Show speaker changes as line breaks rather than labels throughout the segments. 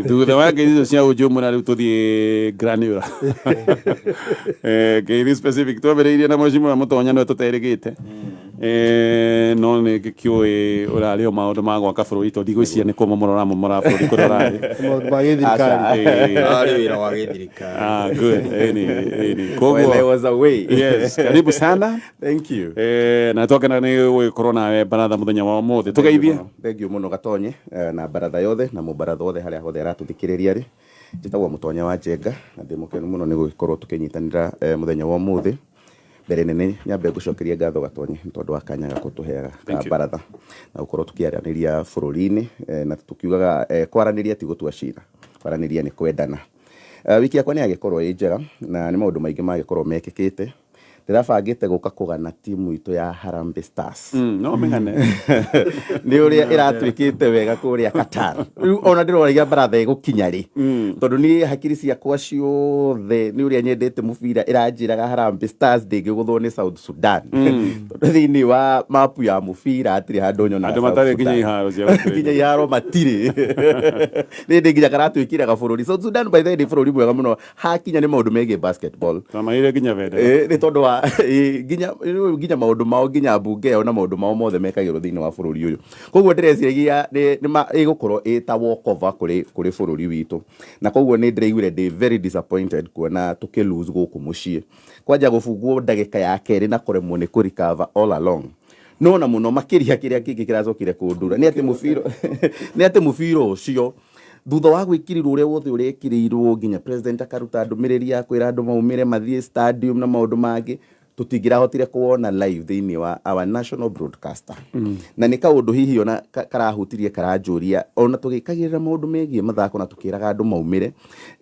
thutha wa ngeithi icio cia ũnjũmũra rĩu tũthiĩ granular ngeithi specific twambĩrĩirie na mheshimiwa Mũtonya nĩwe tũterĩgĩte no nĩ gĩkĩũĩ ũrarĩ o maũndũ ma gwaka bũrũri tondũ ndigwĩciria nĩ kũmomora bũrũri kũrĩa ũrarĩ
maũndũ ma gĩthirikari
arĩ wĩra wa gĩthirikari
good
well, there was a way.
yes karibu sana
Thank you.
na twakena nĩ gũgĩkorwo nawe baratha mũthenya wa ũmũthĩ tũgeithie
Thank you mũno Gatonye na baratha yothe na mũbaratha wothe harĩa hothe aratũthikĩrĩria rĩ njĩtagwo Mũtonya wa Njenga na ndĩ mũkenu mũno nĩ gũgĩkorwo tũkĩnyitanĩra mũthenya wa ũmũthĩ mbere nene nyambe gũcokeria ngatho Gatonye nĩ tondũ wa kanya ga kũtũheaga ka baratha na gũkorwo tũkĩaranĩria bũrũri-inĩ na tũkiugaga kwaranĩria ti gũtua cira kwaranĩria nĩ kwendana wiki yakwa nĩ yagĩkorwo ĩ njega na nĩ maũndũ maingĩ magĩkorwo mekĩkĩte ndĩrabangĩte gũka kũgana timu itũ ya Harambee Stars
no mĩgane
nĩ ũrĩa ĩratuĩkĩte wega kũrĩa Qatar rĩu ona ndĩroragia baratha ĩgũkinya rĩ tondũ niĩ hakiri ciakwa ciothe nĩ ũrĩa nyendete mũbira ĩranjĩraga Harambee Stars ndĩngĩgũthwo nĩ South Sudan tondũ thĩinĩ wa mapu ya mũbira hatirĩ handũ nyona
andũ matarĩ nginya iharo cia
nginya iharo matirĩ nĩ nginya karatuĩkĩra bũrũri South Sudan by the way nĩ bũrũri mwega mũno hakinya nĩ maũndũ megiĩ basketball
tamaire nginya vende
nĩ tondũ wa nginya maũndũ mao nginya mbunge yao na maũndũ mao mothe mekagĩrwo thĩinĩ wa bũrũri ũyũ koguo ndĩreciria ĩgũkorwo ĩta walk over kũrĩ bũrũri witũ na koguo nĩ ndĩraiguire ndĩ very disappointed kuona tũkĩ-lose gũkũ mũciĩ kwanja gũbungwo ndagĩka ya kerĩ na kũremwo nĩ kũrecover all along no na mũno makĩria kĩrĩa kĩngĩ kĩracokire kũndura nĩ atĩ mũbira ũcio thutha wa gwĩkĩrĩrwo ũrĩa wothe ũrekĩrĩirwo nginya president akaruta ndũmĩrĩri ya kwĩra andũ maumĩre mathiĩ stadium na maũndũ mangĩ tũtingĩrahotire kuona live thĩinĩ wa our national broadcaster na nĩ kaũndũ hihi ona karahutirie karanjũria ona tũgĩkagĩrĩra maũndũ megiĩ mathako na tũkĩraga andũ maumĩre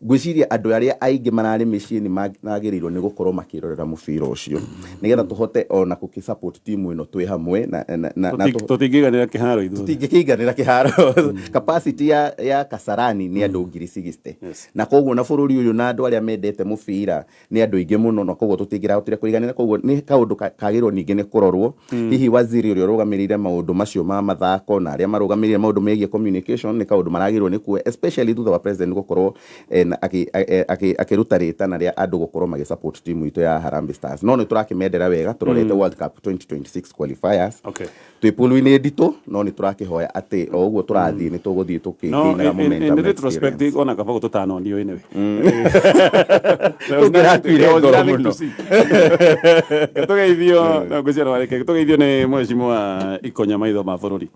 ngwĩciria andũ arĩa aingĩ mararĩ mĩciĩ nĩ magĩrĩirwo nĩ gũkorwo makĩrorera mũbira ũcio nĩgetha tũhote ona gũkĩsupport timu ĩno twĩ hamwe na
tũtingĩiganĩra kĩharo ithuĩ
tũtingĩkĩiganĩra kĩharo capacity ya Kasarani nĩ andũ 60 na koguo na bũrũri ũyũ na andũ arĩa mendete mũbira nĩ andũ aingĩ mũno na koguo tũtingĩrahotire kũiganĩra koguo nĩ kaũndũ kagĩrwo ningĩ nĩ kũrorwo hihi waziri ũrĩa ũrũgamĩrĩire maũndũ macio ma mathako na arĩa marũgamĩrĩire maũndũ megiĩ communication nĩ kaũndũ maragĩrwo nĩ kuo especially thutha wa president gũkorwo akĩruta rĩtana rĩa andũ gũkorwo magĩsupport timu itũ ya Harambee Stars no nĩ tũrakĩmendera wega tũrorete World Cup 2026 qualifiers twĩ pool-inĩ nditũ no nĩ tũrakĩhoya atĩ o ũguo tũrathiĩ nĩ tũgũthiĩ tũkĩgĩaga momentum
in retrospect ona kaba gũtũtanonio anyway gĩtũgeithio na ngwĩciria wareke gĩtũgeithio nĩ mheshimiwa Ikonya maitho ma bũrũri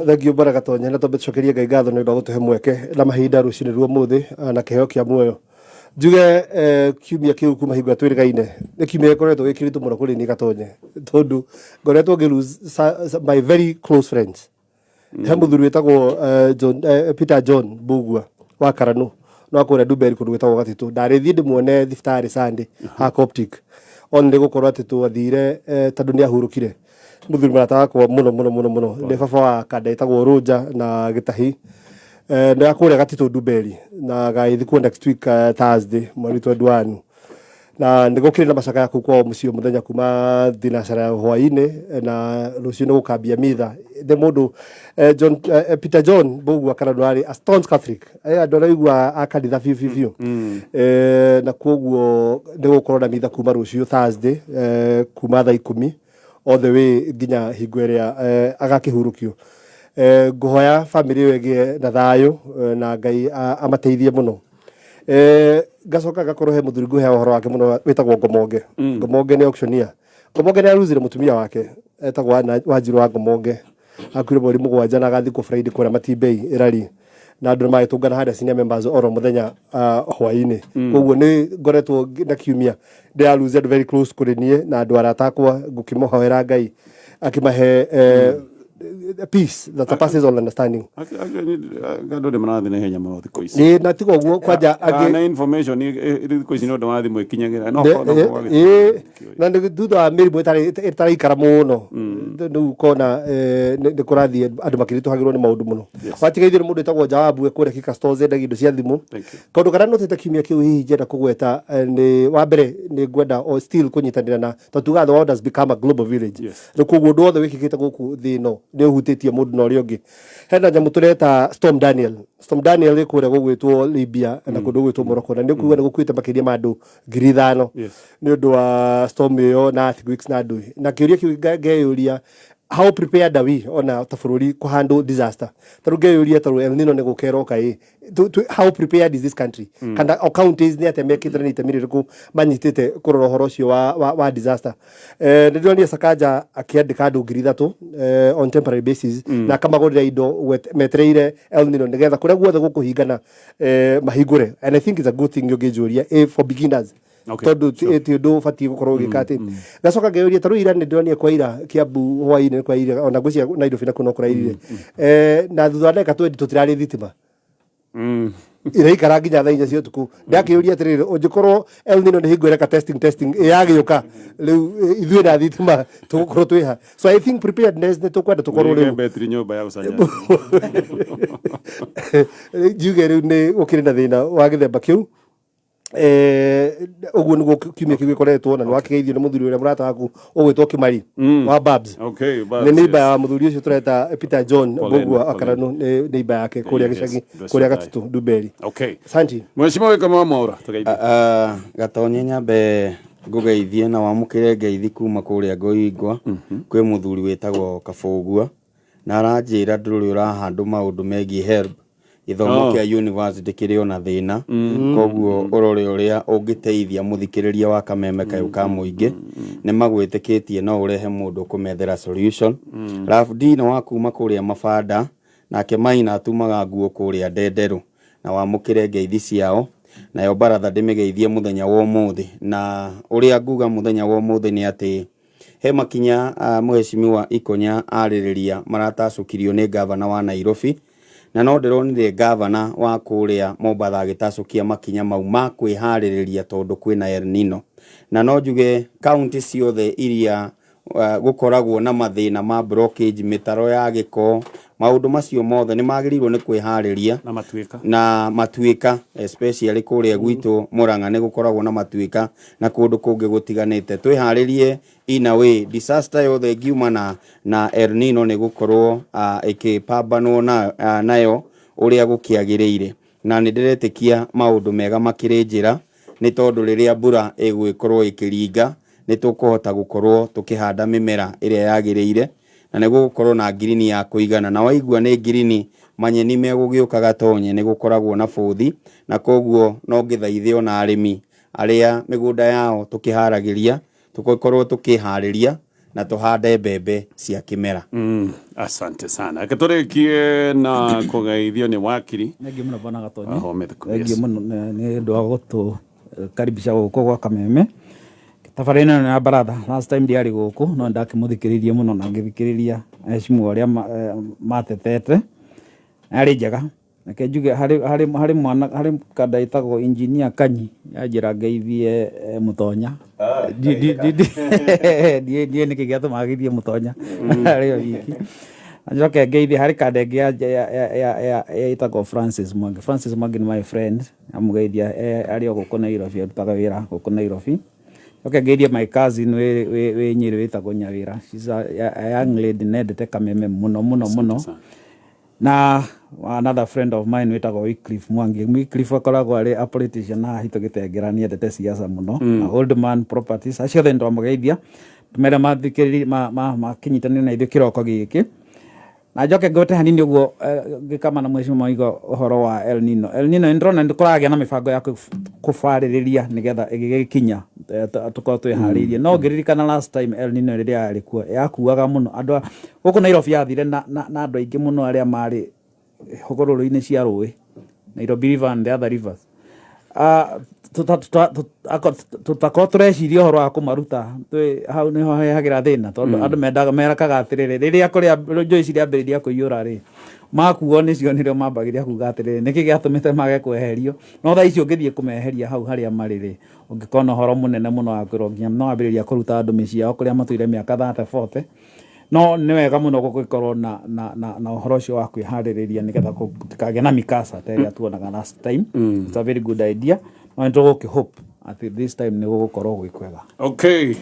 thank you bara Gatonye na tũcokerie Ngai ngatho nĩ ũndũ wa gũtũhe mweke na mahinda rũcinĩ rwa ũmũthĩ na kĩheo kĩa muoyo njuge kiumia kĩu kuma hingo twĩrĩgaine nĩ kiumia gĩkoretwo gĩkĩritũ mũno kũrĩ niĩ Gatonye tondũ ngoretwo ngĩ-lose my very close friends he mũthuri wĩtagwo Peter John Mbugua wa Karanu no akũrĩa Ndumeri kũndũ gwĩtagwo Gatitũ ndarĩthiĩ ndĩmuone thibitarĩ Sunday ha Coptic on nĩ gũkorwo atĩ twathire tondũ nĩ ahurũkire mũthuri marata wakwa mũno nĩ baba wa kanda ĩtagwo Roja na Gĩtahi nĩ akũrĩa Gatitũ Ndumeri na gaithikwo next week Thursday mweri 21 na nĩ gũkĩrĩ na macaka ya kũu kwao mũciĩ mũthenya kuma thinacara ya hwaĩ-inĩ na rũciũ nĩ gũkambia mitha nĩ mũndũ Peter John Mbugua Karanu arĩ a staunch Catholic andũ araigua a kanitha biũ na koguo nĩ gũkorwo na mitha kuma rũciũ Thursday kuma thaa 10 all the way nginya hingo ĩrĩa agakĩhurũkio ngũhoya family ĩyo ĩgĩe na thayũ na Ngai amateithie mũno gacoka gakorwo he mũthuri ngũhea ũhoro wake mũno wĩtagwo Ngomonge nĩ auctioneer Ngomonge nĩ aruzire mũtumia wake etagwo Wanjiru wa Ngomonge akuire mweri 7 na agathikwo Friday kũrĩa Matimbei Irari na andũ magĩtũngana harĩa senior members oro mũthenya hwaĩ-inĩ koguo nĩ ngoretwo na kiumia ndĩraruze andũ very close kũrĩ niĩ na andũ arata akwa ngũkĩmũhoera Ngai akĩmahe peace that surpasses all understanding
gando de marathi na henya mo thikũ ici
ni na tigo guo kwanja
na information thikũ ici no ndo marathi mwe kinyagira no
na nĩ thutha wa mĩrimũ ĩtarĩ ikara mũno nĩ kona nĩ kũrathi andũ makĩritũhagĩrwo nĩ maũndũ mũno watigaithio nĩ mũndũ etagwo Jawabu ekũrĩa Kika Stores endagia indo cia thimũ kaũndũ karĩa notete kiumia kĩu hihi njenda kũgweta nĩ wa mbere nĩ ngwenda o still kũnyitanĩra na tatuga the world has become a global village nĩ koguo ũndũ wothe wĩkĩkĩte gũkũ thĩ ĩno nä å hutĩtie må ndå na å rä å ngä hena nyamå tå reta Storm Daniel ä kå rä a gå gwä two Libya na kå ndå gå gwä two Morocco na nä kuga nä gå kuä te makä ria ma andå 5,000 nä å ndå wa storm ä yo na earthquakes na andå na kä å ria kä u ngeyå ria how prepared are we ona ta bururi ku handle disaster taru ngeyuria taru El Nino ne gukeroka how prepared is this country kana counties ne atemekithira ni temiririku manyitite kurora horo cio wa disaster ndirionia Sakaja akiandika andu 3,000 on temporary basis na kamagurira indo metreire El Nino nigetha kuria guothe gukuhingana mahingure and I think it's a good thing yogejuria for beginners tondu ti undu bati gukorwo gikati gacoka ngeyuria taru ira ndirionia kwa ira Kiambu hwaini kwa ira ona gucia Nairobi na kuno kurairire na thutha ndeka 20 tutirari thitima ira ikara nginya thaa 4 cia utuku ndakiuria atiriri ungikorwo El Nino ni hingwire ka testing yagiuka riu ithuĩ na thitima tugukorwo twiha so I think preparedness ni tukwenda tukorwo riu
betri nyumba ya ucanya
juge riu ni ukiri na thina wa githemba kiu uguo niguo kiumia kiu gikoretwo na nwakigeithio ni muthuri uria murata waku ugwitwo Kimari wa Babs ni neighbor ya muthuri ucio tureta Peter John Bogua akaranu ni neighbor yake kuria gicagi kuria Gatutu Duberi santi
mheshimiwa kama Mwaura
Gatonye nyambe ngugeithie na wamukire ngeithi kuma kuria Ngoingwa kwi muthuri witagwo Kabogua na aranjira nduri urahandu maundu megie help ithomo kia university kirio na thina koguo urore uria ungiteithia muthikiriria wa Kameme kayo ka muingi ni magwitikitie no urehe mundu kumethera solution Rafdino wa kuma kuria Mabanda nake Maina atumaga nguo kuria Ndenderu na wamukire ngeithi ciao na yo baratha ndimigeithie muthenya wa umuthi na uria nguga muthenya wa umuthi ni ati he makinya mheshimiwa Ikonya aririria maratacukirio ni gavana wa Nairobi na no ndironire gavana wa kuria Mombatha agitacukia makinya mau ma kwihariria tondu kwina El Nino na no njuge county ciothe iria gukoragwo na mathina ma blockage mitaro ya giko maundu macio mothe ni magirirwo ni kwihariria na matuika especially kuria gwitu Murang'a ni gukoragwo na matuika na kundu kungi gutiganite twiharirie in a way disaster yothe ngiumana na El Nino ni gukorwo ikipambanwo nayo uria gukiagiriire na ni ndiretikia maundu mega makiri njira ni tondu riria mbura igwikorwo ikiringa ni tukuhota gukorwo tukihanda mimera iria yagiriire na ni gukorwo na green ya kuigana na waigua ni green manyeni megugiuka Gatonye ni gukoragwo na bothi na koguo no ngithaithio na arimi aria migunda yao tukiharagiria tukokorwo tukihariria na tuhande mbembe cia kimera
asante sana akaturikie na kugeithio ni wakiri
ngi muno bana Gatonye ngi muno ni ndo gutu karibisha guko gwa Kameme tafarina na baratha last time diari guku no ndakimuthikiririe muno na ngithikiriria ecimu aria matetete ari njega nake njuge hari mwana hari kada itagwo engineer Kanyi yanjira ngeithie Mutonya die ni kigato magithie Mutonya ari wiki njoke ngeithie hari kada ya itagwo Francis Mwangi ni my friend amugeithia ari guku Nairobi tutaga wira guku Nairobi okay ngeithie my cousin we Nyeri witagwo Nyawira she's a young lady nedete Kameme muno na another friend of mine witagwo Wycliffe Mwangi Wycliffe akoragwo ari a politician na hitugitengerania ndete siasa muno old man properties acio the ndo mugeithia tumere mathikiri makinyitania na ithikiroko giki na njoke ngote hanini uguo ngikama na mheshimiwa Maigo uhoro wa El Nino ndrona ndikuragia na mibango ya kufaririria nigetha igikinya tuko twiharirie no ngiririkana last time El Nino riria yarikuo yakuaga muno andu guku Nairobi yathire na andu aingi muno aria mari hogororo-ini cia rui Nairobi River and the other rivers tutakoo tureciria uhoro wa kumaruta hau niho hehagira thina tondu andu merakaga atiriri riria kuria njui ciria ambiriria kuiyura ri makuo nicio nirio mambagiria kuga atiriri niki giatumite mage kweherio no tha icio ngithie kumeheria hau haria mariri ungikona uhoro munene muno wa kwirongia no ambiriria kuruta andu miciao kuria matuire miaka 30-40 no ni wega muno gugikorwo na uhoro ucio wa kwihariria nigetha tukagĩa na mikasa teria tuonaga last time it's a very good idea no ndio hope at this time ni gukorwo gwikwega
okay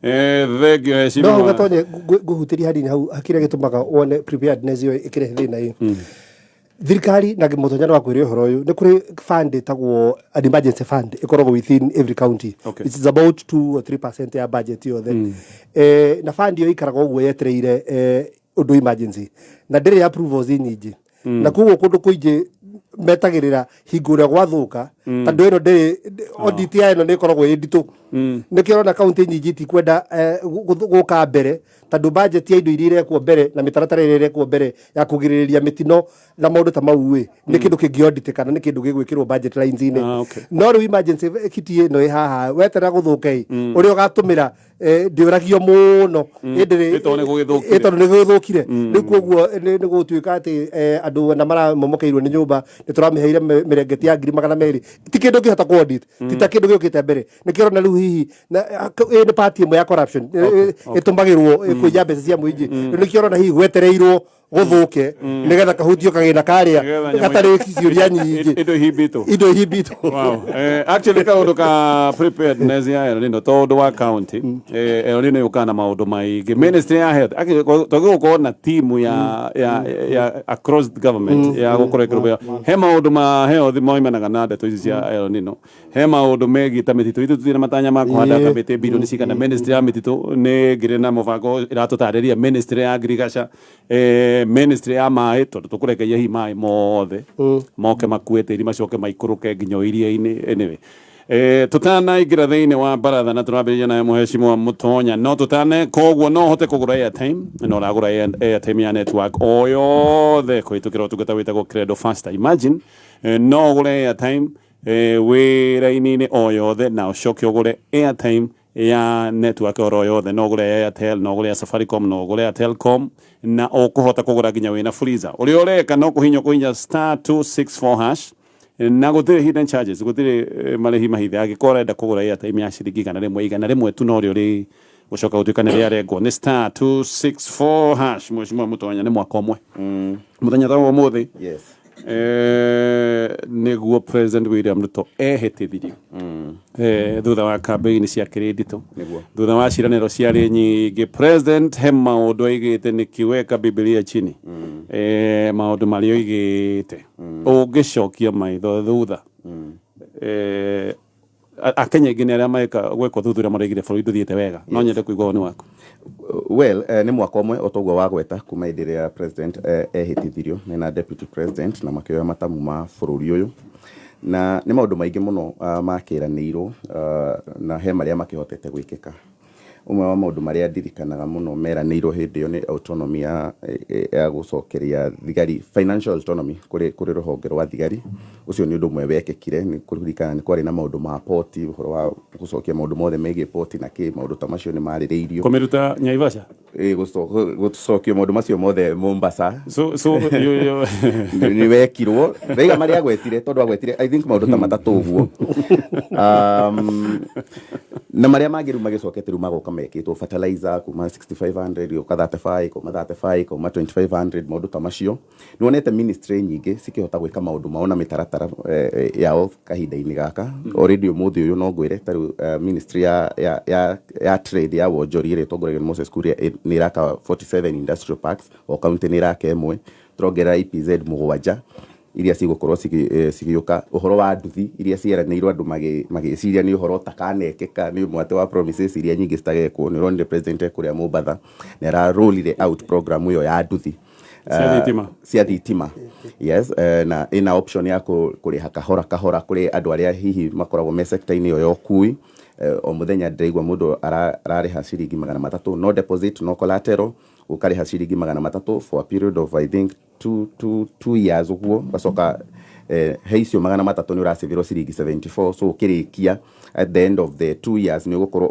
Thegio heshima.
No gatonye guhutiria hanini hau hakire gitumaga wone preparedness yo ikirehe thina iyo. Thirikari na mutonya no akwire horo uyu ni kuri fund tagwo an emergency fund ikoragwo within every county.
Okay.
It is about 2 or 3% ya budget yo then. Na fund yo ikaraga ogwo yetereire undu emergency na ndire approvals nyingi. Na kuo kundu kuingi metagirira hingura gwathuka tondu ino ndiri audit ya ino ni ikoragwo inditu nikio na county nyingi ti kwenda guka mbere tondu budget ya indo iria irekwo mbere na mitaratara iria irekwo mbere ya kugiririria mitino na maundu ta mau ni kindu kingi audit kana ni kindu gigwikirwo budget lines ine no ru emergency kit ino ihaha wetera guthuka uri ugatumira ndiuragio muno indire
itonde
gugithukire ni kuoguo ni gutuika ati andu na mara momokeirwo ni nyumba ni turamiheire mirengeti ya 200,000 ti kindu ngihota ku audit ti ta kindu giukite mbere ni kirona riu hihi ni party imwe ya corruption itumbagirwo kuija mbeca cia muingi ni kirona hihi gwetereirwo guthuke nigetha kahutio kagina karia gatari ciuria nyingi indo hibito
wow actually kaundu ka preparedness ya ero tondu wa county ero ni yukana maundu maingi ministry ya health togukorwo na team ya across the government ya gukorekera he maundu ma health moimanaga na ndeto ici cia ero nino he maundu megi ta mititu itu tutina matanya ma kuhanda kamite bilioni cigana ministry ya mititu ni ngire na mubango iratutariria ministry ya agriculture ministry ya mai tondu tukurekeia hi mai mothe moke makuete iri macoke maikuruke nginya iria-ini anyway tutana igira thiini wa baratha na turambiriria na muheshimiwa Mutonya no tutane koguo no hote kugura airtime no ragura airtime ya network oyothe kwitukira utungata witagwo Credo Faster imagine no gure airtime wira-ini oyothe na ucoke ugure airtime ya network oro yothe no gure Airtel no gure Safaricom no gure Telcom na ukuhota kugura nginya wina freezer uri ureka no kuhinya *264# na gutire hidden charges gutire marehi mahithe agikora enda kugura airtime ya ciringi igana rimwe tu no ri gucoka gutuika ni riarengwo ni *264# mweshimwa Mutonya ni mwaka umwe muthenya tawo muthi
yes
niguo President William Ruto ehitithirio thutha wa campaign cia kiridito thutha wa ciraniro ciari nyingi President he maundu aigite nikiweka Biblia chini maundu mario aigite ungicokia maitho thutha akenya ingĩ nĩ arĩa maika gweka thuthuria maraigire bũrũri ndũthiĩte wega no nyende kũigua woni waku
well nĩ mwaka ũmwe o toguo wa gweta kuma hĩndĩ ĩrĩa president ehĩtithirio na deputy president na makĩoya matamu ma bũrũri ũyũ na nĩ maũndũ maingĩ mũno makĩranĩirwo na he marĩa makĩhotete gwĩkĩka umwe wa maũndũ marĩa ndirikanaga mũno meranĩirwo hĩndĩ ĩyo nĩ autonomy ya gũcokeria thigari financial autonomy kũrĩ rũhonge rwa thigari ucio nĩ ũndũ ũmwe wekĩkire nĩ kũririkana nĩ kwarĩ na maũndũ ma poti ũhoro wa gũcokia maũndũ mothe megiĩ poti na maũndũ ta macio nĩ marĩrĩirio
kũmĩruta Naivasha
gũcokio maũndũ macio mothe Mombasa
so
nĩ wekirwo ndaiga marĩa agwetire tondũ agwetire I think maũndũ ta matatũ ũguo na marĩa mangĩ rĩu magĩcokete rĩu magoka mekĩtwo fertilizer kuma 6500 yoka 35 kuma 35 kuma 2500 maũndũ ta macio nĩwonete ministry nyingĩ cikĩhota gwĩka maũndũ mao na mĩtaratara yao kahinda-inĩ gaka already ũmũthĩ ũyũ no ngwĩre tarĩu ministry ya trade ya wonjori ĩrĩa ĩtongoragio nĩ Moses Kuria nĩ iraka 47 industrial parks o kaunti nĩ iraka ĩmwe tũrongerera EPZ 7 iria cigũkorwo cigĩũka ũhoro wa nduthi iria cieranĩirwo andũ magĩciria nĩ ũhoro takanekĩka nĩ mwate wa promises iria nyingĩ citagekwo nĩ ronire president kũrĩa Mombasa nĩ ararolire out program ĩyo ya nduthi cia thitima yes na ina option ya kũrĩha kahora kũrĩ andũ arĩa hihi makoragwo me sector-inĩ ĩyo ya ũkui o muthenya ndĩraigua mũndũ ararĩha ciringi 300 no deposit no collateral ukarĩha ciringi 300 for a period of I think 2 years ũguo bacoka he icio 300 nĩ ũracivirwo ciringi 74 so ũkĩrĩkia at the end of the 2 years nĩ ũgũkorwo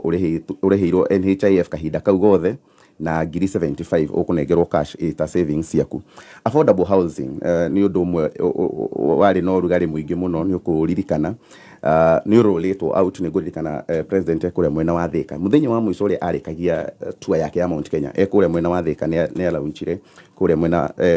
ũrĩhĩirwo NHIF kahinda kau gothe na 75 ũkũnengerwo cash ta savings ciaku affordable housing nĩ ũndũ ũmwe warĩ na ũrugarĩ mũingĩ mũno nĩ ũkũririkana nĩ ũrũlĩtwo out nĩ ngũririkana president ekũrĩa mwena wa Thika mũthenya wa mũico ũrĩa arĩkagia tour yake ya Mount Kenya ekũrĩa mwena wa Thika nĩ alaunchire kũrĩa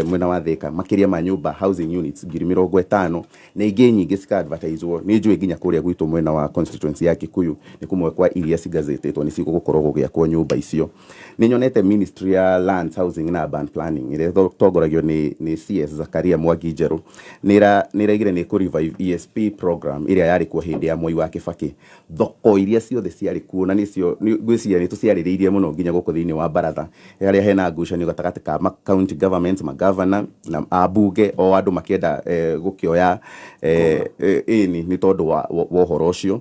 mwena wa Thika makĩria ma nyũmba housing units 50,000 na ingĩ nyingĩ cika-advertisewo nĩ njũĩ nginya kũrĩa gwitũ mwena wa constituency ya Kikuyu nĩ kũmwe kwa iria cigazetĩtwo nĩ cigũkorwo gũgĩakwo nyũmba icio nĩ nyonete ministry ya lands housing na urban planning ĩrĩa tongoragio nĩ CS Zakaria Mwangi Njerũ nĩ ĩraigire nĩ kũ-revive ESP program ĩrĩa yarĩ kuo hĩndĩ ya Mwai wa Kibaki thoko iria ciothe ciarĩ kuo na nĩcio ngwĩciria nĩ tũciarĩrĩirie mũno nginya gũkũ thĩinĩ wa Baratha harĩa hena ngucanio gatagatĩ ka county government magavana na abunge o andũ makĩenda gũkĩoya nĩ tondũ wa ũhoro ũcio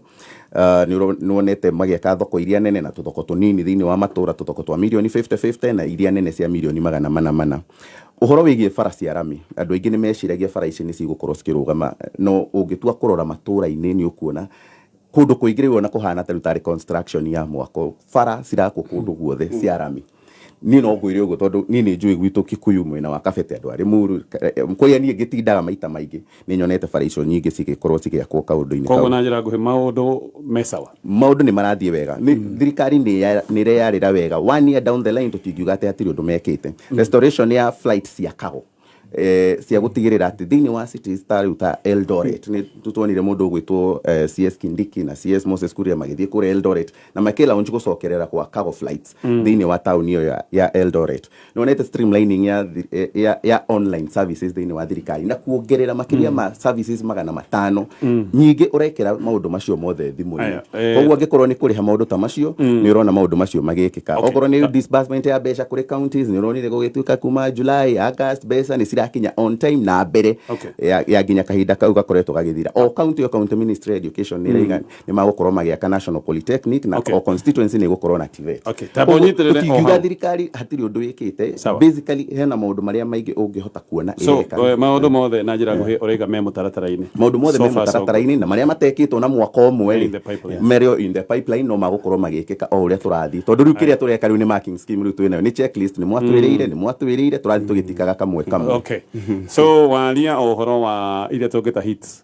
nĩwonete magĩaka thoko iria nene na tũthoko tũnini thĩinĩ wa matũra tũthoko twa mirioni 50-50 na iria nene cia mirioni 400 ũhoro wĩgiĩ bara cia rami andũ aingĩ nĩ meciragia bara ici nĩ cigũkorwo cikĩrũgama no ũngĩtua kũrora matũra-inĩ nĩ ũkuona kũndũ kũingĩrĩrwo na kũhana tarĩ construction ya mwako bara cirakwo kũndũ guothe cia rami niĩ no ngwĩre ũguo tondũ niĩ nĩ njũĩ gwitũ Kikuyu mwena wa Kabete andũ arĩ Mũru kũrĩa niĩ ngĩtindaga maita maingĩ nĩ nyonete bara icio nyingĩ cigĩkorwo cigĩakwo kaũndũ-inĩ kau
koguo na njĩra nguhĩ maũndũ me sawa
maũndũ nĩ marathiĩ wega thirikari nĩ ĩreyarĩra wega 1 year down the line tũtingiuga atĩ hatirĩ ũndũ mekĩte restoration ya flight cia kago cia gũtigĩrĩra atĩ thĩinĩ wa cities ta rĩu ta Eldoret nĩ tũtuonire mũndũ ũgwĩtwo CS Kindiki na CS Moses Kuria magĩthiĩ kũrĩa Eldoret na makĩlaunch gũcokerera kwa cargo flights thĩinĩ wa taũni ĩyo ya Eldoret nĩwonete streamlining ya online services thĩinĩ wa thirikari na kuongerera makĩria ma services 500 nyingĩ ũrekĩra maũndũ macio mothe thimũ-inĩ koguo angĩkorwo nĩ kũrĩha maũndũ ta macio nĩ ũrona maũndũ macio magĩkĩka okorwo nĩ disbursement ya mbeca kũrĩ counties nĩ ũronire gũgĩtuĩka kuma July August mbeca nĩ irakinya on time na mbere ya nginya kahinda kau gakoretwo gagĩthira o county ministry education nĩ magũkorwo magĩaka national polytechnic na o constituency nĩ gũkorwo na TVET tũtingiuga thirikari hatirĩ ũndũ ĩkĩte basically hena maũndũ marĩa maingĩ ũngĩhota kuona
maũndũ mothe na njĩra nguhĩ ũraiga me mũtaratara-inĩ
maũndũ mothe me mũtaratara-inĩ na marĩa matekĩtwo na mwaka ũmwe merio in the pipeline no magũkorwo magĩkĩka o ũrĩa tũrathiĩ tondũ rĩu kĩrĩa tũreka rĩu nĩ marking scheme rĩu twĩnayo nĩ checklist nĩ mwatwĩrĩire tũrathiĩ tũgĩtikaga kamwe
so waria ũhoro wa iria tũngĩta hits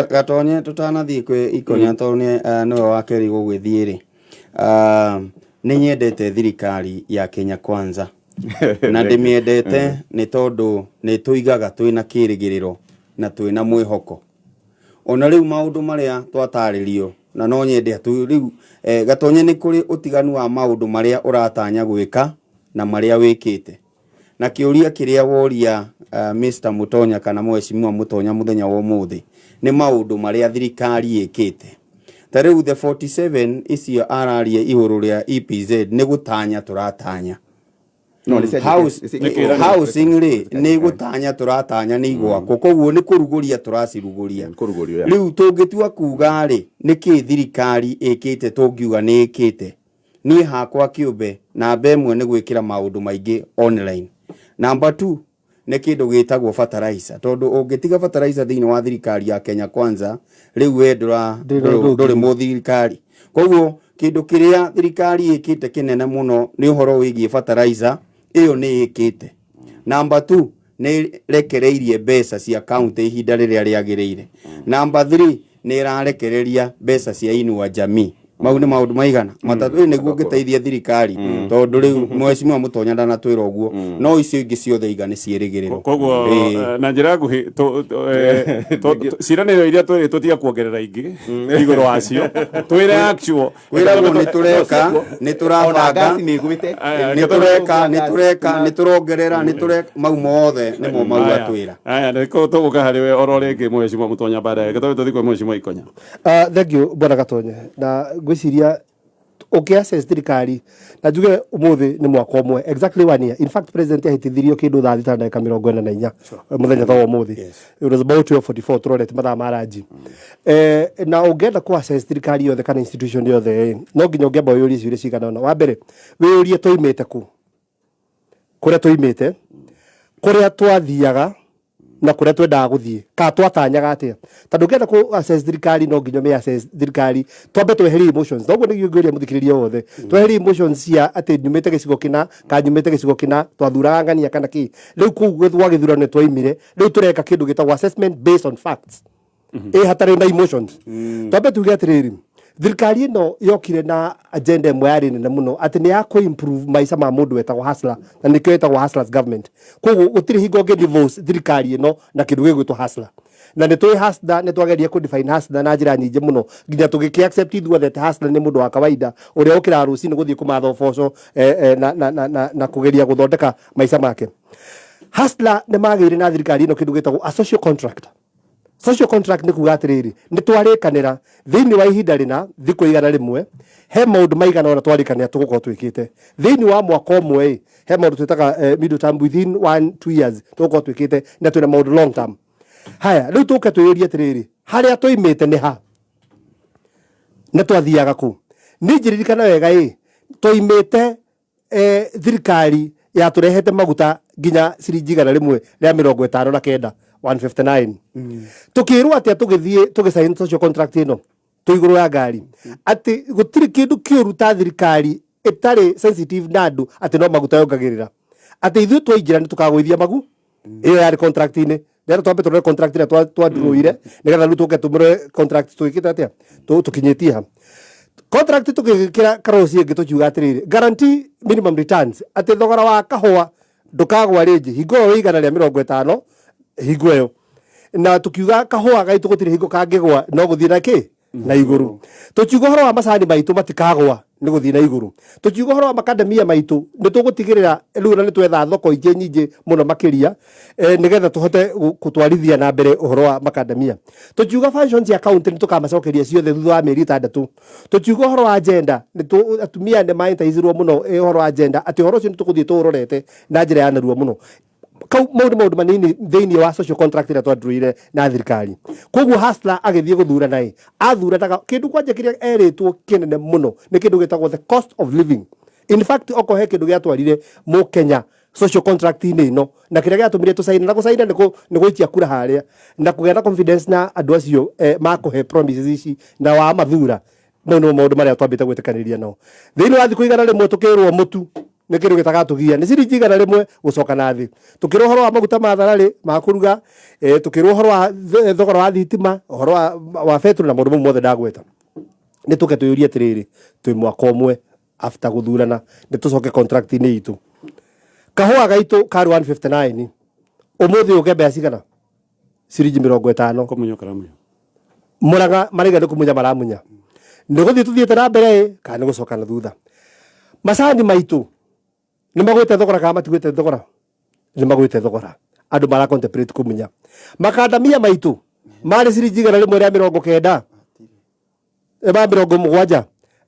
Gatonye tũtanathiĩ kwĩ ikonya tondũ nĩwe wa kerĩ gũgĩthiĩ-rĩ nĩ nyendete thirikari ya Kenya Kwanza na ndĩmĩendete nĩ tondũ nĩ tũigaga twĩna kĩrĩgĩrĩro na twĩna mwĩhoko ona rĩu maũndũ marĩa twatarĩrio na no nyende rĩu Gatonye nĩ kũrĩ ũtiganu wa maũndũ marĩa ũratanya gwĩka na marĩa wĩkĩte na kĩũria kĩrĩa woria Mr. Mutonya kana Mheshimiwa Mutonya mũthenya wa ũmũthĩ nĩ maũndũ marĩa thirikari ĩkĩte ta rĩu the 47 icio araria igũrũ rĩa EPZ nĩ gũtanya tũratanya housing rĩ nĩ gũtanya tũratanya nĩ igwakwo koguo nĩ kũrugũria tũracirugũria rĩu tũngĩtua kuga rĩ nĩkĩ thirikari ĩkĩte tũngiuga nĩ ĩkĩte niĩ hakwa kĩũmbe namba ĩmwe nĩ gwĩkĩra maũndũ maingĩ online namba 2 nĩ kĩndũ gĩtagwo fertilizer tondũ ũngĩtiga fertilizer thĩinĩ wa thirikari ya Kenya Kwanza rĩu we ndũrĩ mũthirikari koguo kĩndũ kĩrĩa thirikari ĩkĩte kĩnene mũno nĩ ũhoro wĩgiĩ fertilizer ĩyo nĩ ĩkĩte namba 2 nĩ rekereirie mbeca cia county ihinda rĩrĩa rĩagĩrĩire namba 3 nĩ ĩrarekereria mbeca cia Inua Jamii mau nĩ maũndũ maigana matatũ nĩguo ngĩteithia thirikari tondũ rĩu Mheshimiwa Mutonya ndanatwĩra ũguo no icio ingĩ ciothe iga nĩ ciĩrĩgĩrĩro
koguo na njĩra nguhĩ ciĩranĩro iria twĩrĩtwo tiga kuongerera ingĩ igũrũ wacio twĩre actual
kwĩragwo nĩ tũreka nĩ tũrabanga nĩ tũrongerera nĩ tũreka mau mothe nĩmo mau atwĩra
aya nĩko tũgũka harĩ we oro rĩngĩ Mheshimiwa Mutonya baadaye tũthiĩ kwĩ Mheshimiwa Ikonya
thank you bwana Gatonye na ngwĩciria ũkĩaccess thirikari na njuge ũmũthĩ nĩ mwaka ũmwe exactly 1 year in fact president ahĩtithirio kĩndũ thaa thita ndagĩka 44 mũthenya ta ũmũthĩ it was about 12:44 tũrorete mathaa ma ranji na ũngĩenda kũaccess thirikari yothe kana institution yothe no nginya ũngĩamba wĩyũrie ciũria cigana ũna wa mbere wĩyũrie tũimĩte kũ kũrĩa tũimĩte kũrĩa twathiaga na kuria twendaga guthie ka twatanyaga atia tondu ngenda ku assess thirikari no nginya me assess thirikari twambe tweherie emotions noguo niguo ngĩũria mũthikĩrĩria wothe tweherie emotions cia atĩ nyumĩte gĩcigo kĩna ka nyumĩte gĩcigo kĩna twathuraga ng'ania kana kĩ rĩu kũu gwa gĩthurano twaimire rĩu tũreka kĩndũ gĩtagwo assessment based on facts hatarĩ na emotions twambe tuge atĩrĩrĩ thirikari ĩno yokire na agenda ĩmwe yarĩ nene mũno atĩ nĩ ya improve maica ma mũndũ wetagwo hustler na nĩkĩo ĩtagwo hustlers government koguo gũtirĩ hingo divorce thirikari ĩno na kĩndũ gĩgwĩtwo hustler na nĩ tũĩ hustler nĩ twageria kũ-define hustler na njĩra nyingĩ mũno nginya tũgĩkĩ-accept ithuothe atĩ hustler nĩ mũndũ wa kawaida ũrĩa ũkĩraga rũcinĩ gũthiĩ kũmatha ũboco na kũgeria gũthondeka maica make. Hustler nĩ magĩire na thirikari ĩno kĩndũ gĩtagwo a social contract. Social contract nĩ kuga atĩrĩrĩ nĩ twarĩkanĩra thĩinĩ wa ihinda rĩna thikũ igana rĩmwe he maũndũ maigana ona twarĩkanĩra tũgũkorwo twĩkĩte thĩinĩ wa mwaka ũmwe he maũndũ twĩtaga middle term within 1-2 years tũgũkorwo twĩkĩte na twĩna maũndũ long term. Haya rĩu tũke twĩyũrie atĩrĩrĩ harĩa tũimĩte nĩ ha na twathiaga kũ nĩ njĩririkana wega tũimĩte thirikari ya tũrehete maguta nginya ciringi igana rĩmwe rĩa 59 159 tukirwo atia tugithie tugisign social contract ino tuiguru ya ngari ati gutiri kindu kiuru ta thirikari itari sensitive na andu ati no maguta yongagirira ati ithu twaingira ni tukagwithia magu iyo yari contract ine ndero twambe tũrore contract ira twadruire nigetha rĩu tũke tũmũre contract twĩkĩte atia tũkinyitie ha contract tũgĩkĩra karosi ĩngĩ tũkiuga atĩrĩrĩ guarantee minimum returns ati thogora wa kahũa ndũkagwa rĩngĩ hingo ĩyo igana rĩa 50 hingo ĩyo na tukiuga kahũa gaitũ gũtirĩ hingo kangĩgwa no gũthiĩ na kĩ na igũrũ tukiuga ũhoro wa macani maitũ matikagwa nĩ gũthiĩ na igũrũ tukiuga ũhoro wa makadamia maitũ nĩ tũgũtigĩrĩra rĩu na nĩ twetha thoko ingĩ nyingĩ mũno makĩria nĩgetha tũhote gũtwarithia na mbere ũhoro wa makadamia tukiuga functions ya county nĩ tũkamacokeria ciothe thutha wa mĩeri 6 tukiuga ũhoro wa agenda nĩ atumia nĩ maĩtaizirwo mũno ũhoro wa agenda atĩ ũhoro ũcio nĩ tũgũthiĩ tũũrorete na njĩra ya narua mũno maũndũ manini thĩinĩ wa social contract ĩrĩa twandũire na thirikari koguo hustler agĩthiĩ gũthurana athuranaga kĩndũ kwanja kĩrĩa erĩtwo kĩnene mũno nĩ kĩndũ gĩtagwo the cost of living. In fact oko he kĩndũ gĩatwarire mũkenya social contract-inĩ ĩno na kĩrĩa gĩatũmire tũcaina na gũcaina nĩ gũikia kura harĩa na kũgĩa na confidence na andũ acio makũhe promises ici na wa mathura no maũndũ marĩa twambĩte gwĩtĩkanĩria no thĩinĩ wa thikũ igana rĩmwe tũkĩrwo mũtu nĩ kĩndũ gĩtagatũgia nĩ ciringi igana rĩmwe gũcoka na thĩ tũkĩrwo ũhoro wa maguta ma thararĩ ma kũruga tũkĩrwo ũhoro wa thogora wa thitima ũhoro wa betũrũ na maũndũ mau mothe ndagweta nĩ tũke twĩyũrie atĩrĩrĩ twĩ mwaka ũmwe after gũthurana nĩ tũcoke contract-inĩ itũ kahũa gaitũ karĩ 159 ũmũthĩ ũge mbeca cigana ciringi 50
kũmunya karamunya
Mũrang'a marĩgana kũmunya maramunya nĩ gũthiĩ tũthiĩte na mbere kana nĩ gũcoka na thutha macani maitũ nĩ magwĩte thogora kana matigwĩte thogora nĩ magwĩte thogora andũ mara contemplate kũmunya makadamia maitũ marĩ ciringi igana rĩmwe rĩa 90 70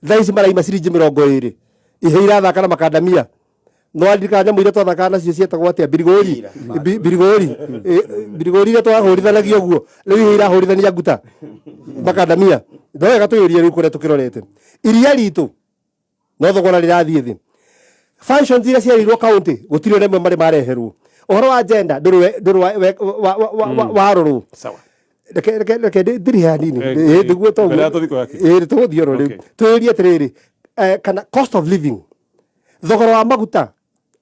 thaa ici maraima ciringi 20 ihe irathaka na makadamia no andika nyamũ iria twathaka nacio cietagwo atĩa birigori iria twahũrithanagio ũguo rĩu ihe irahũrithania nguta makadamia no wega tũyũrie rĩu kũrĩa tũkĩrorete iria ritũ no thogora rĩrathiĩ thĩ functions iria ciarĩirwo county gũtirĩ rĩmwe marĩ mareherwo ũhoro wa agenda ndũrĩ warorwo
sawa
reke ndĩrĩ hanini nĩguo tũgũthiĩ oro rĩu twĩyũrie atĩrĩrĩ kana cost of living thogora wa maguta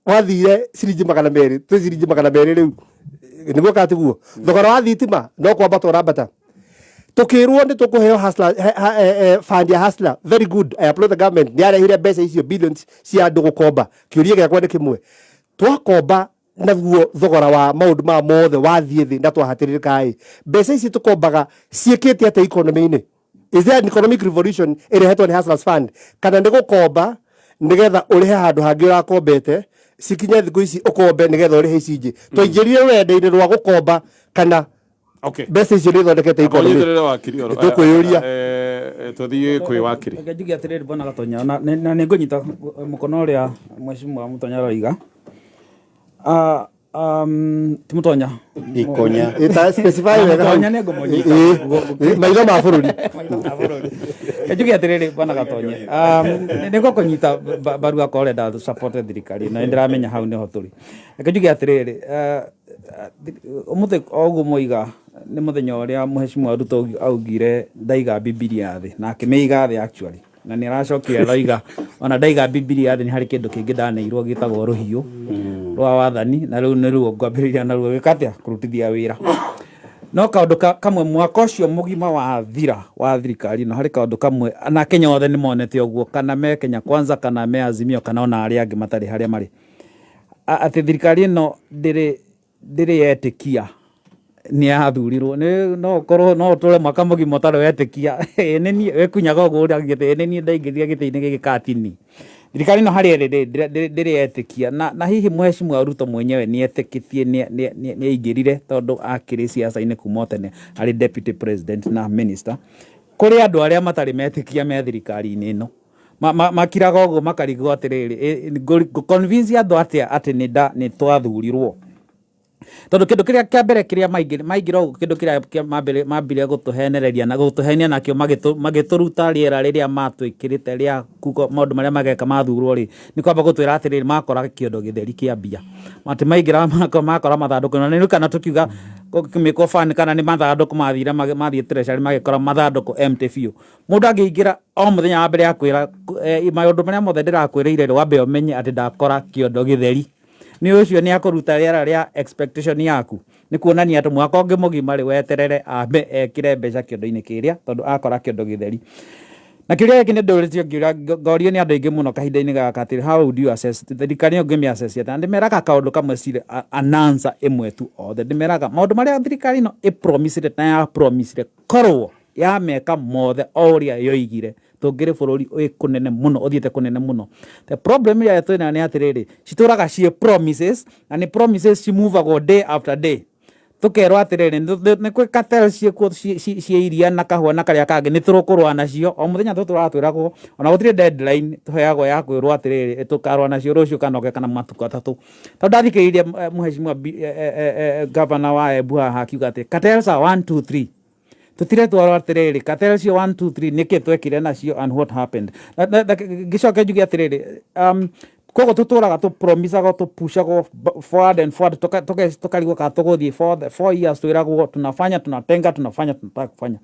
wathire ciringi 200 twĩ ciringi 200 rĩu nĩguo katiguo thogora wa thitima no kwambata ũrambata tukirwo nĩ tũkũheo fund ya hustler very good. I applaud the government nĩ arehire mbeca icio billions cia andũ gũkomba kĩũria gĩakwa nĩ kĩmwe twakomba naguo thogora wa maũndũ ma mothe wathiĩ thĩ na twahatĩrĩrĩka mbeca ici tũkombaga ciĩkĩte atĩa economy-inĩ is there an economic revolution ĩrehetwo nĩ hustlers fund kana nĩ gũkomba nĩgetha ũrĩhe handũ hangĩ ũrakombete cikinye thikũ ici ũkombe nĩgetha ũrĩhe ici ingĩ twaingĩrire rũrenda-inĩ rwa gũkomba kana mbeca icio nĩ ithondekete economy tũkwĩyũria
tũthiĩ kwĩ wakiri
nginya atĩrĩrĩ bona Gatonya na nĩ ngũnyita mũkono ũrĩa mheshimiwa Mutonya roiga ti Mutonya
ikonya ita specify wega
Mutonya nĩ ngũmũnyita
maitho ma bũrũri
nginya atĩrĩrĩ bona Gatonya nĩ gũkũnyita mbaru akorenda support thirikari na ndĩramenya hau nĩho tũrĩ nginya atĩrĩrĩ umuthe ogu moiga ni muthenya uria Mheshimiwa Ruto augire ndaiga Bibilia thi na akimiiga thi actually na ni aracokire roiga ona ndaiga Bibilia thi ni hari kindu kingi ndaneirwo gitagwo ruhiu rwa wathani na riu ni ruo ngwambiriria na ruo gikatia kurutithia wira no kaundu kamwe mwaka ucio mugima wa thira wa thirikari no hari kaundu kamwe na Kenya othe ni monete uguo kana me Kenya Kwanza kana me Azimio kana ona aria angi matari haria mari ati thirikari no ndiri yetikia ni athurirwo no korwo no tore mwaka mugima taro yetikia nini wekunyaga uguria gite nini ndaingithia gite-ini giki katini thirikari no hari ndiri yetikia na hihi Mheshimiwa Ruto mwenyewe ni etikitie ni aingirire tondu akiri siasa-ini kuma tene ari deputy president na minister kuri andu aria matari metikia me thirikari-ini ino makiraga uguo makarigwo atiriri convince andu ati ni twathurirwo tondu kindu kiria kia mbere kiria maingira uguo kindu kiria mambire gutuhenereria na gutuhenia nakio magituruta riera riria matwikirite ria kuko maundu maria mageka mathurwo ri ni kwamba gutwira atiriri makora kiondo githeri kia mbia mati maingira makora mathanduku na ni kana tukiuga kimiko fan kana ni mathanduku mathira mathie treasury magikora mathanduku empty few mundu angiingira o muthenya wa mbere akwira maundu maria mothe ndirakwiriire wambe umenye ati ndakora kiondo githeri ni ucio ni akuruta riera ria expectation yaku ni kuonania ati mwaka ungi mugima ri weterere ambe ekire mbeca kiondo-ini kiria tondu akora kiondo githeri na kiria giki ni nduritio ngorio ni andu aingi muno kahinda-ini gaka ati how would you assess thirikari ngimi assess ati ndimeraga kaundu kamwe cire anansa imwe tu othe ndimeraga maundu maria thirikari no promised na ya promised korwo ya meka mothe oria yoigire tungire bururi uyi kunene muno uthiete kunene muno the problem ya twina ni atiriri cituraga cie promises na ni promises ci move go day after day tukerwa atiriri ni kwe cartel cie iria na kahua na karia kangi ni turukurwa nacio o muthenya turatwiragwo ona gutire deadline tuheagwo ya kwirwa atiriri tukarwa nacio rucio kanoge kana matuko atatu tondu athikiririe Mheshimiwa governor wa Embu hakiuga ati cartels are 1 2 3 tutire twaro atiriri cartel cio 1 2 3 niki twekire nacio and what happened gicoke njuge atiriri kogo tuturaga tu promise go tu push go forward and forward tukarigwo ka tuguthie for 4 years twiragwo tunafanya tunatenga tunafanya tunataka kufanya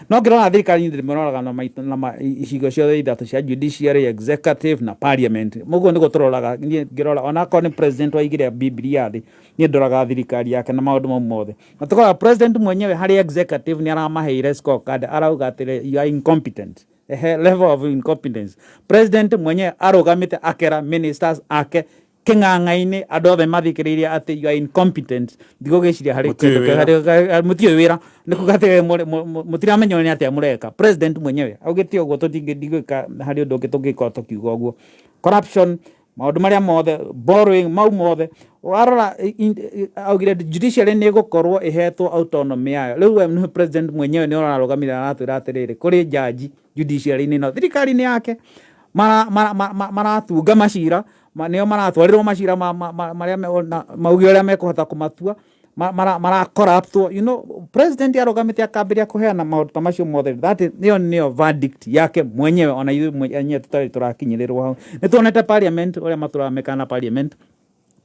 no ngirona thirikari ndiri mororaga na icigo ciothe ithatu cia judiciary executive na parliament mugo ndiko turoraga ngirora ona ko ni president waigire Biblia thi ni ndoraga thirikari yake na maundu mothe na tukora president mwenyewe hari executive ni aramaheire scorecard arauga atire you are incompetent level of incompetence president mwenye arugamite akera ministers ake king'ang'a-ini andu othe mathikiriria ati you are incompetent ndigo giciria hari mutio wira ni kugate mutiramenya ni ati amureka president mwenyewe augite uguo tutingigika hari undu ngitungika tukiuga uguo corruption maundu maria mothe borrowing mau mothe warora augire judiciary ni gukorwo ihetwo autonomy yayo riu president mwenyewe ni ararugamira aratwira atiriri kuri judge judiciary ni no thirikari ni yake maratunga macira nio maratwarirwo macira maria maugi uria mekuhota kumatua mara corrupt you know president arugamite akambiria kuheana maundu ta macio mothe that nio verdict yake mwenyewe ona yenyewe tutari turakinyirirwo hau ni tuonete parliament uria maturamekana parliament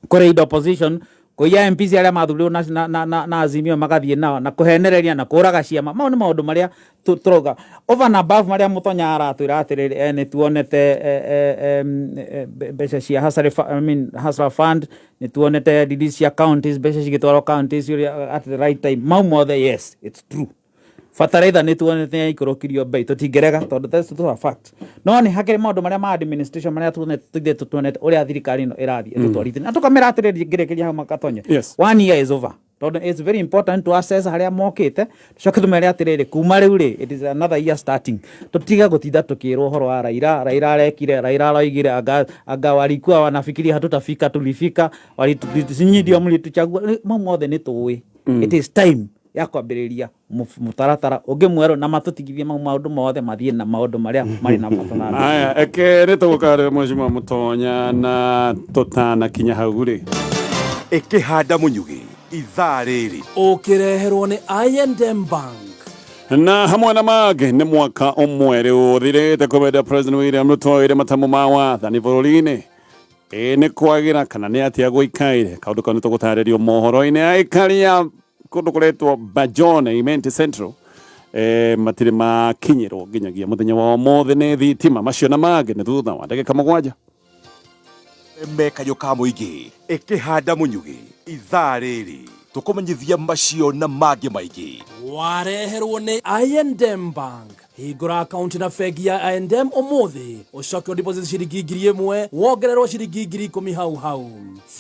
kuri opposition kuya MPs aria mathuriro na Azimio magathie nao na kuhenereria na kuraga ciama mau ni maundu maria turoga over and above maria mutonya aratwira atiriri ni tuonete mbeca cia Hustler Fund ni tuonete release cia counties mbeca cigitwarwo counties at the right time mau mothe yes it's true fataraitha ni tuonete ikurukirio bei tutingerega tondu that's a fact no ni hakiri maundu maria ma administration maria tuonete uria thirikari no irathie tutwarite na tukamera atiriri ngirekeria hau makatonye 1 year is over tondu it's very important to assess haria mokite tucoke tumere atiriri kuma riu ri it is another year starting tutiga gutinda tukirwo horo wa Raila arekire Raila aroigire anga walikuwa wanafikiria hatutafika tulifika walitusinyidio mlituchagua mothe ni tuwi it is time ya kwambiriria mutaratara ungi mweru na matutigithie maundu mothe mathie na maundu maria mari na matonana
aya ekere tugukare Mheshimiwa Mutonya na tutana kinya hau ri
ikihanda munyugi ithaa riri
ukireherwo ni I&M Bank
na hamwe na mage ni mwaka umwe ri uthirite kubeda President William Ruto ire matamu ma wathani bururi-ini nä kwagira kana nä atä agåikaire kaå kau nä tå gå tarä mohoro-inä aikaria kå ndå kå retwo Bajone Imenti Central matirä makinyä rwo nginyagia må thenya wa mothe nä thitima macio na mangä nä thutha wa ndagä ka mũgwanja
mekayo ka mũingĩ ĩkĩhanda mũnyugĩ ithaa rĩrĩ tũkũmenyithia macio na mangĩ maingĩ
wareherwo nĩ I&M Bank. Hingũra akaunti na bengi ya I&M ũmũthĩ ũcoke deposit ciringi 1,000 wongererwo ciringi 10,000 hau.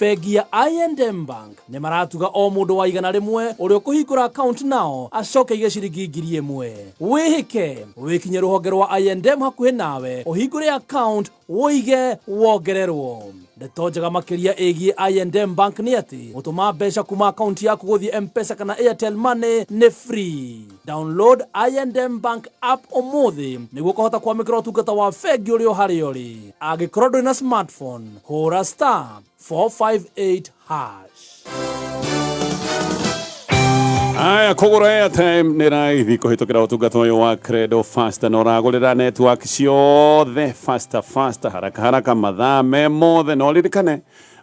Bengi ya I&M Bank nĩ maratuga o mũndũ wa igana rĩmwe ũrĩa ũkũhingũra akaunti nao acoke ige ciringi 1,000. Wĩhĩke wĩkinye rũhonge rwa I&M hakuhĩ nawe ũhingũre akaunti woige wongererwo. Ndeto njega makĩria ĩgiĩ I&M Bank nĩ atĩ gũtũma mbeca kuma akaunti yaku gũthiĩ M-Pesa kana Airtel Money nĩ free. Download I&M Bank app ũmũthĩ nĩguo kũhota kwamũkĩra ũtungata wa bengi ũrĩ o harĩa ũrĩ. Angĩkorwo ndũrĩ na smartphone, hũra *458#.
aya kũgũra airtime nĩ raithi kũhĩtũkĩra ũtungata ũyũ wa Credo Faster na ũragũrĩra network ciothe faster haraka mathaa me mothe no ririkane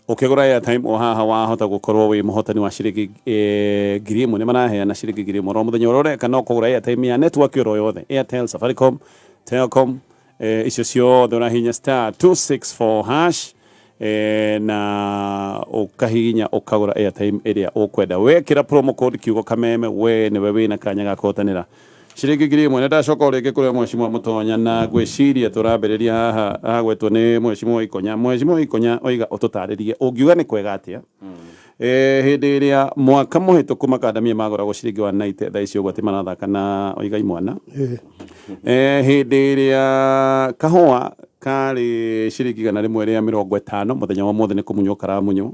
ũkĩgũra airtime o haha wahota gũkorwo wĩ mũhotani wa ciringi 1,000 nĩ maraheana ciringi 1,000 ro mũthenya ũrĩa ũreka no kũgũra airtime ya network oro yothe Airtel, Safaricom, Telcom icio ciothe ũrahihinya *264# na ukahihinya ukagura airtime ĩrĩa ũkwenda wekĩra promo code kiugo kameme we nĩwe wĩna kanya ga kũhotanĩra ciringi 1,000 nĩ ndacoka ũrĩkĩ kũrĩa Mheshimiwa Mũtonya na ngwĩciria tũrambĩrĩria haha hagwetwo nĩ Mheshimiwa Ikonya oiga ũtũtarĩrie ũngiuga nĩ kwega atĩa hĩndĩ ĩrĩa mwaka mũhĩtũku makandamia magũragwo ciringi 190 thaa ici ũguo atĩ marathaka na oiga imwana hĩndĩ ĩrĩa kahũa kari ciringi 150 mũthenya wa mothe nĩ kũmunywo karamunywo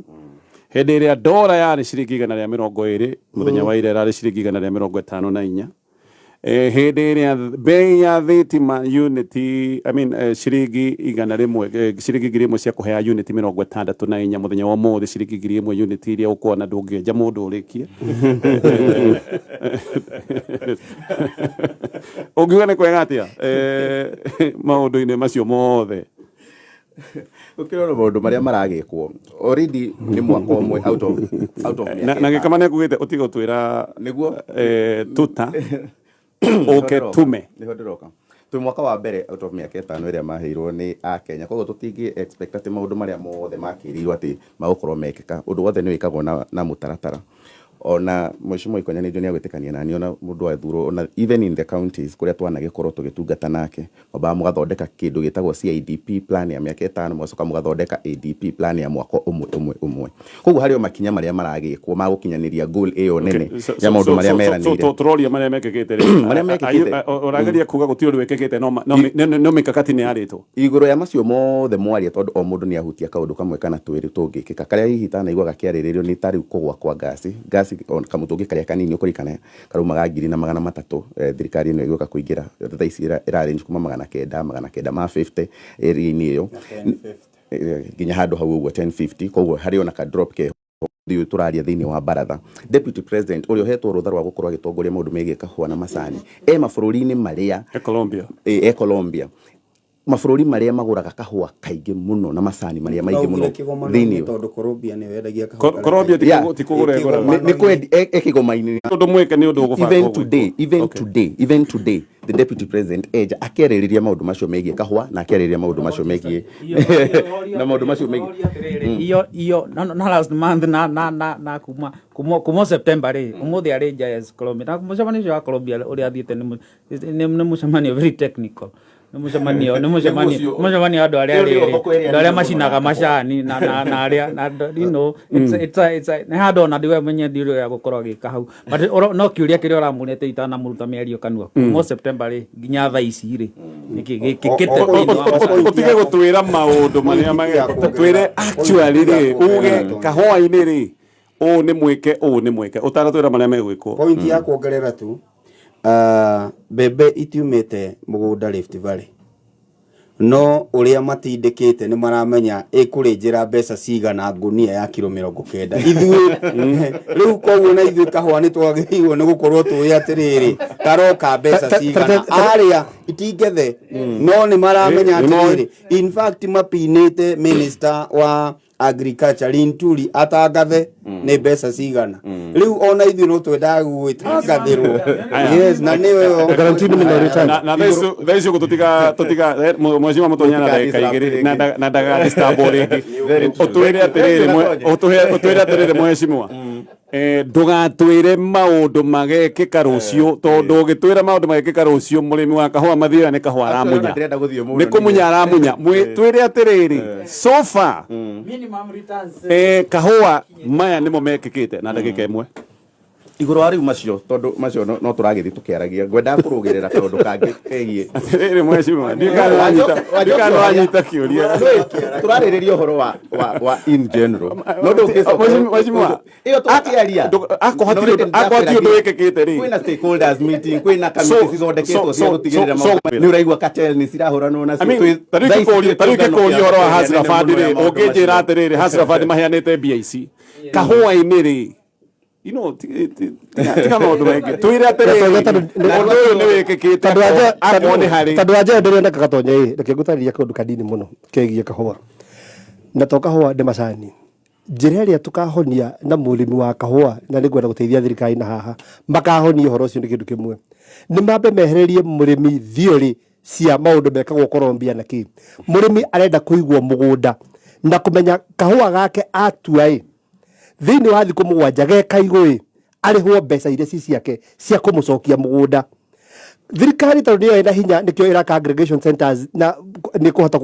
hĩndĩ ĩrĩa ndora yarĩ ciringi 120 mũthenya wa ira yarĩ ciringi 154 hĩndĩ ĩrĩa bei ya thitima unity ciringi 100 ciringi 1,000 cia kũhea unity 64 mũthenya wa mothe ciringi 1,000 unity iria ũkuona ndũngĩenja mũndũ ũrĩkie ũngiuga nĩ kwega atĩa maũndũ-inĩ macio mothe
ukirora maundu maria maragikwo already ni mwaka umwe out of
na gikama ne kugite utigo twira
niguo
tuta oke tume
niho ndiroka tu mwaka wa mbere out of miaka 5 iria maheirwo ni a Kenya koguo tutingi expect ati maundu maria mothe makirirwo ati magukorwo mekeka undu wothe ni wikagwo na mutaratara ona Mheshimiwa Ikonya nĩ njonia gwĩtĩkania nani ona mũndũ athurwo ona even in the counties kũrĩa twanagĩkorwo tũgĩtungata nake mwambaga mũgathondeka kĩndũ gĩtagwo CIDP plan ya mĩaka 5 mwacoka mũgathondeka ADP plan ya mwaka ũmwe koguo harĩ o makinya marĩa maragĩkwo ma gũkinyanĩria goal ĩyo nene ya maũndũ marĩa meranĩire
tũroria marĩa mekĩkĩte
marĩa mekĩkĩte
ũrageria kuga gũtirĩ ũndũ wekĩkĩte no mikakati nĩ yarĩtwo
igũrũ ya macio mothe mwaria tondũ o mũndũ nĩ ahutia kaũndũ kamwe kana twĩrĩ tũngĩkĩka karĩa hihi tanaigua gakĩarĩrĩrio nĩ tarĩu kũgwa kwa gasi kamutungi karia kanini ukurikana karumaga 3,300 thirikari ino ĩgĩũka kũingĩra thaa ici ĩra-range kuma 950 area-inĩ ĩyo nginya handũ hau ũguo 1050 koguo harĩ ona ka drop ke thiũ tũraria thĩinĩ wa baratha deputy president ũrĩa ũhetwo rũtha rwa gũkorwo agĩtongoria maũndũ megiĩ kahũa na macani mabũrũri-inĩ marĩa Colombia mabũrũri marĩa magũraga kahũa kaingĩ mũno na macani marĩa maingĩ mũno thĩinĩ
tondũ Colombia nĩ wendagia kahũa
Colombia tikũgũra
nĩ kwendi ekĩgoma-inĩ
ũndũ mweke nĩ ũndũ ũgũbanga
even today the deputy president eja akĩarĩrĩria maũndũ macio megiĩ kahũa na akĩarĩrĩria maũndũ macio megiĩ na maũndũ macio megiĩ
iyo na last month na kuma September rĩ ũmũthĩ arĩ nja Colombia na mũcemanio wa Colombia ũrĩa athiĩte nĩ mũcemanio very technical nĩ mũcemanio andũ arĩa macinaga macani na arĩa you know it's nĩ handũ ona ndiwe menye ndio ya gũkorwo agĩka hau but no kĩũria kĩrĩa ũramũnete itanamuruta mĩario kanua kuma September rĩ nginya thaa ici rĩ gĩkĩte
ũtige gũtwĩra maũndũ marĩa twĩre actually rĩ uge kahũa-inĩ rĩ ũũ nĩ mweke ũtanatwĩra marĩa megwĩkwo
point ya kuongerera tu mbembe itiumĩte mũgũnda Rift Valley no uria matindikite ni maramenya ikuri njira mbeca cigana ngunia ya kilo 90 ithuĩ riu koguo na ithuĩ kahũa ni twagĩrĩirwo ni gukorwo tuĩ atiriri karoka mbeca cigana aria itingethe no ni maramenya atiriri in fact mapinite minister wa agriculture Linturi atangathe ni mbeca cigana riu ona ithuĩ no twendaga gũitangathĩrwo yes na niyo
guarantee minimum return
na thaicio gututiga mwezi wa mutonya na ndagĩka igĩrĩ na ndaga disturb rĩngĩ utwire atiriri mheshimiwa ndugatwire maundu magekika rucio tondu ugitwira maundu magekika rucio murimi wa kahua mathira ni kahua aramunya ni kumunya aramunya twire atiriri so far
minimum returns
kahua maya nimo mekikite na ndagika imwe
iguru ari macio tondu macio no turagithi tukiaragia ngwenda kurugirira tondu kangi kegie
atiriri mheshimiwa ndikano anyita kiuria
turaririria uhoro wa in general no
mheshimiwa
iyo tukiaria
akwati undu wikikite ri
kwina stakeholders meeting kwina committee cithondeketwo cia gutigirira ni uraigua cartel ni cirahuranwo na
tarikikuria uhoro wa hasra fund ri unginjira atiriri hasra fund maheanite BIC kahua-ini ri tiga maundu maingi twire atiriri undu uyu ni wikikite akoni hari
tondu anja ndire na kagatonya reke ngutariria kaundu kanini muno kegie kahua na to kahua ndi macani njira iria tukahonia na murimi wa kahua na ni gwenda guteithia thirikari na haha makahonia uhoro ucio ni kindu kimwe ni mambe mehererie murimi thiori cia maundu mekagwo Colombia na ki murimi arenda kuigwo mugunda na kumenya kahua gake atua thiini wa thiku mugwanja gekaigwo arihwo mbeca iria ciake cia kumucokia mugunda thirikari tondu niyo ina hinya nikio iraka aggregation centers na ni kuhota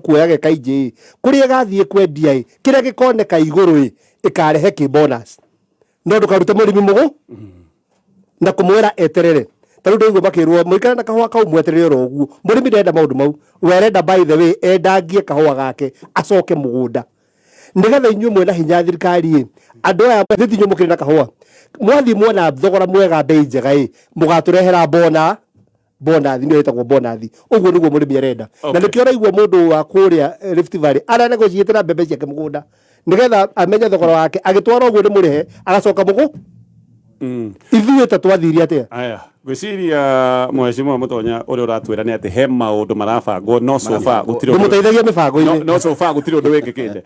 kuoya gekaije kuria gathie kwendia kiria gikoneka iguru ikarehe ki bonus no ndukarute murimi mugu na kumwera eterere tondu ndigwo makirwo muikana na kahua kau mweterere ro uguo murimi ndenda maundu mau werenda by the way endangie kahua gake acoke mugunda ndigetha inyu mwena hinya thirikari andu aya thitinyu mukiri na kahua mwathi mwona thogora mwega bei njega mugaturehera bonathi ni wetagwo bonathi uguo niguo murimi arenda na nikio raigwo mundu wa kuria Rift Valley arana gociitira mbembe ciake mugunda nigetha amenya thogora wake agitwara uguo ni murihe agacoka mugu ithuĩ ta twathiria atia
aya gwiciria mheshimiwa mutonya uri uratwira ni ati he maundu marabangwo no so far gutiri
muteithagia mibango-ini
no so far gutiri undu wikikite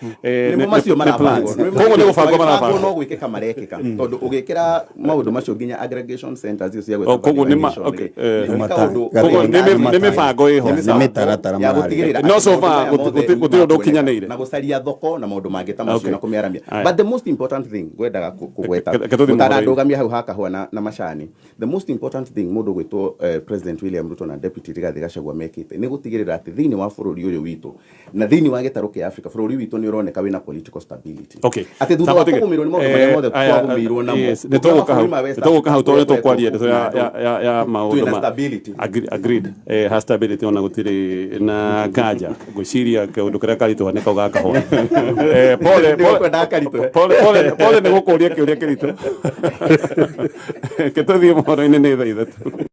nimo macio marabangwo
koguo ni gubangwo marabangwo
no gwikika marekika tondu ugikira maundu macio nginya aggregation centers icio cia
gwetha koguo ni mibango iho
ni mitaratara
ya gutigirira
no so far gutiri undu ukinyanire
na gucaria thoko na maundu mangi ta macio na kumiaramia but the most important thing ngwendaga kugweta
Mutarandũgamia
hau hakahua na macani the most important thing mundu gwitwo President William Ruto na Deputy Rigathi Gachagua mekite ni gutigirira ati thiini wa bururi uyu witu na thiini wa gitaru kia Africa bururi witu ni uroneka wina political stability
ati
thutha wa kugumirwo ni maundu maria mothe twagumirwo namo
nituguka hau tore tukwaria ndeto ya maundu ma
stability
agreed has stability ona gutiri na kanja gwiciria kaundu karia karitu haneka ugakahwa pole ni gukuria kiuria kiritu kituthie mohoro-ini ni thaa ithatũ